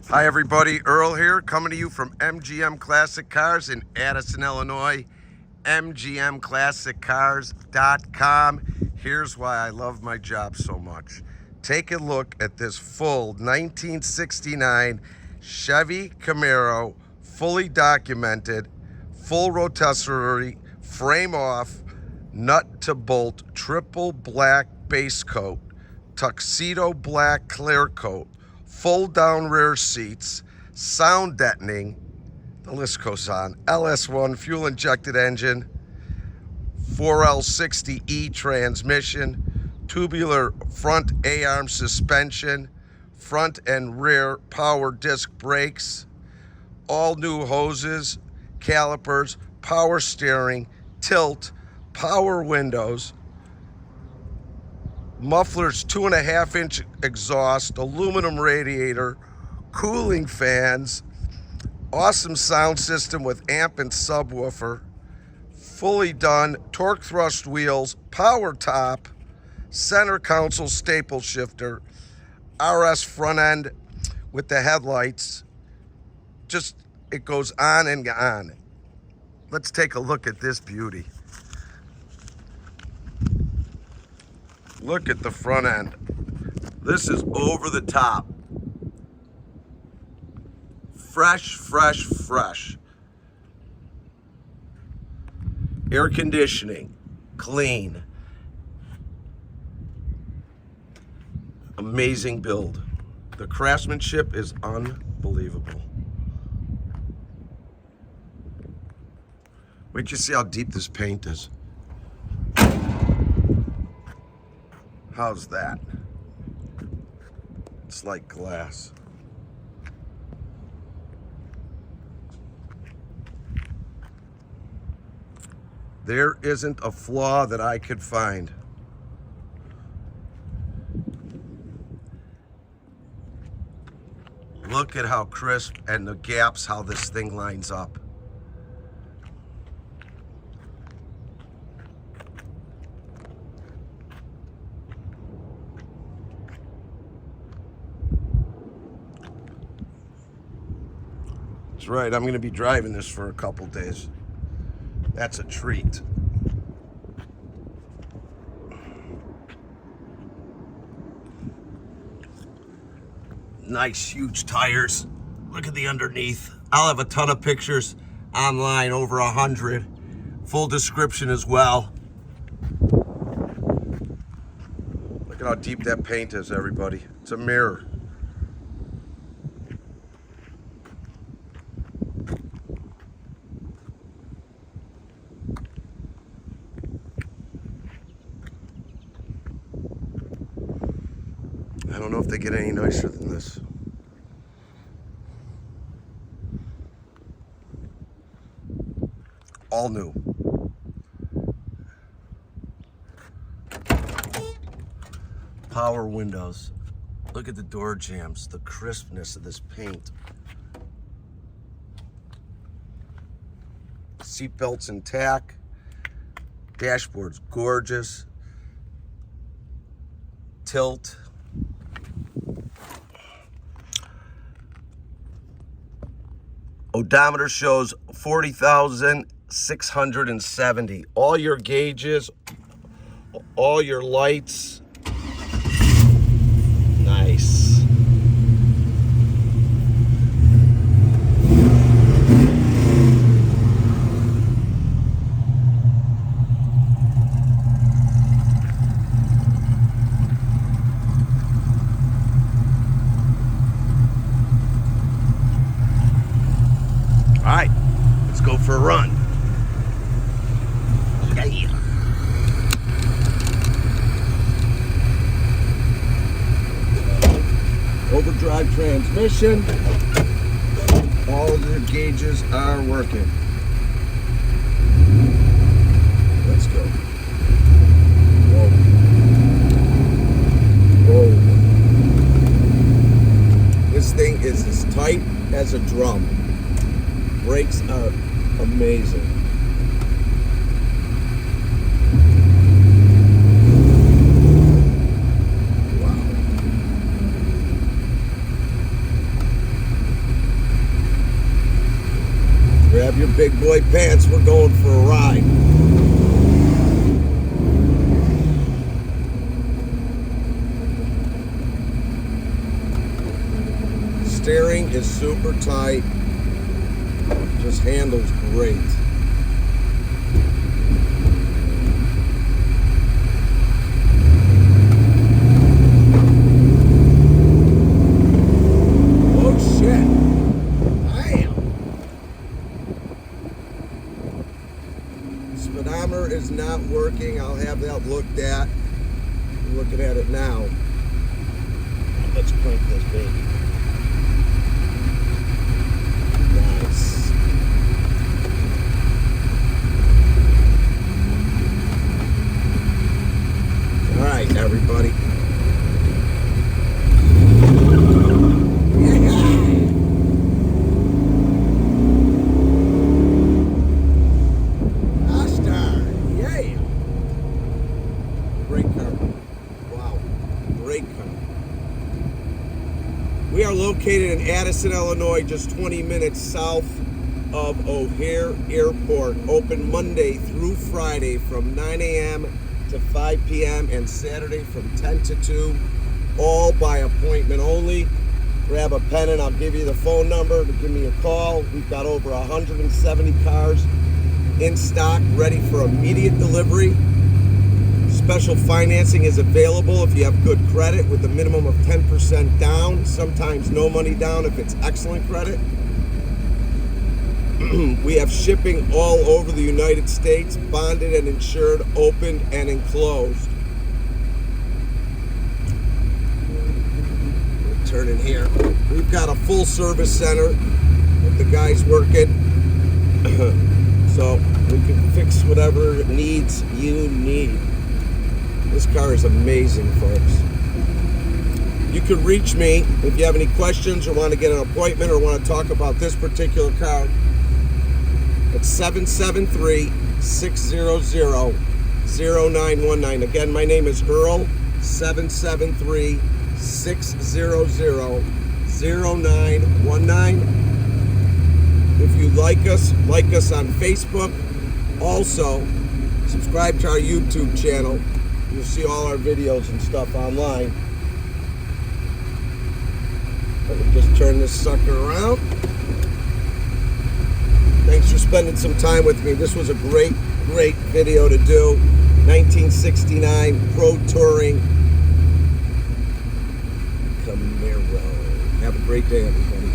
Hi everybody, Earl here, coming to you from MGM Classic Cars in Addison, Illinois. MGMClassicCars.com. Here's why I love my job so much. Take a look at this full 1969 Chevy Camaro, fully documented, full rotisserie, frame off, nut to bolt, triple black base coat, tuxedo black clear coat, fold down rear seats, sound deadening, the list goes on, LS1 fuel injected engine, 4L60E transmission, tubular front A-arm suspension, front and rear power disc brakes, all new hoses, calipers, power steering, tilt, power windows, mufflers, 2.5-inch exhaust, aluminum radiator, cooling fans, awesome sound system with amp and subwoofer, fully done, torque thrust wheels, power top, center console staple shifter, RS front end with the headlights. Just, it goes on and on. Let's take a look at this beauty. Look at the front end. This is over the top. Fresh, fresh, fresh. Air conditioning, clean. Amazing build. The craftsmanship is unbelievable. Wait till you see how deep this paint is. How's that? It's like glass. There isn't a flaw that I could find. Look at how crisp and the gaps, how this thing lines up. That's right, I'm gonna be driving this for a couple days. That's a treat. Nice huge tires. Look at the underneath. I'll have a ton of pictures online, over 100. Full description as well. Look at how deep that paint is, everybody. It's a mirror. I don't know if they get any nicer than this. All new. Power windows. Look at the door jambs, the crispness of this paint. Seat belts intact. Dashboard's gorgeous. Tilt. Odometer shows 40,670. All your gauges, all your lights. Nice. All right, let's go for a run. Yeah. Overdrive transmission. All of the gauges are working. Let's go. Whoa. Whoa. This thing is as tight as a drum. Brakes are amazing. Wow. Grab your big boy pants, we're going for a ride. Steering is super tight, just handles great. Oh shit, damn. Speedometer is not working, I'll have that looked at. I'm looking at it now. Let's crank this baby. Alright, everybody. Yeah. Great car. Wow. Great car. We are located in Addison, Illinois, just 20 minutes south of O'Hare Airport. Open Monday through Friday from 9 a.m. to 5 p.m. and Saturday from 10 to 2, all by appointment only. Grab a pen and I'll give you the phone number to give me a call. We've got over 170 cars in stock, ready for immediate delivery. Special financing is available if you have good credit with a minimum of 10% down, sometimes no money down if it's excellent credit. We have shipping all over the United States, bonded and insured, opened and enclosed. We'll turn in here. We've got a full service center with the guys working. So we can fix whatever needs you need. This car is amazing, folks. You can reach me if you have any questions or want to get an appointment or want to talk about this particular car. It's 773-600-0919. Again, my name is Earl, 773-600-0919. If you like us on Facebook. Also, subscribe to our YouTube channel. You'll see all our videos and stuff online. Let me just turn this sucker around. Thanks for spending some time with me. This was a great video to do. 1969 Pro Touring Camaro. Have a great day, everybody.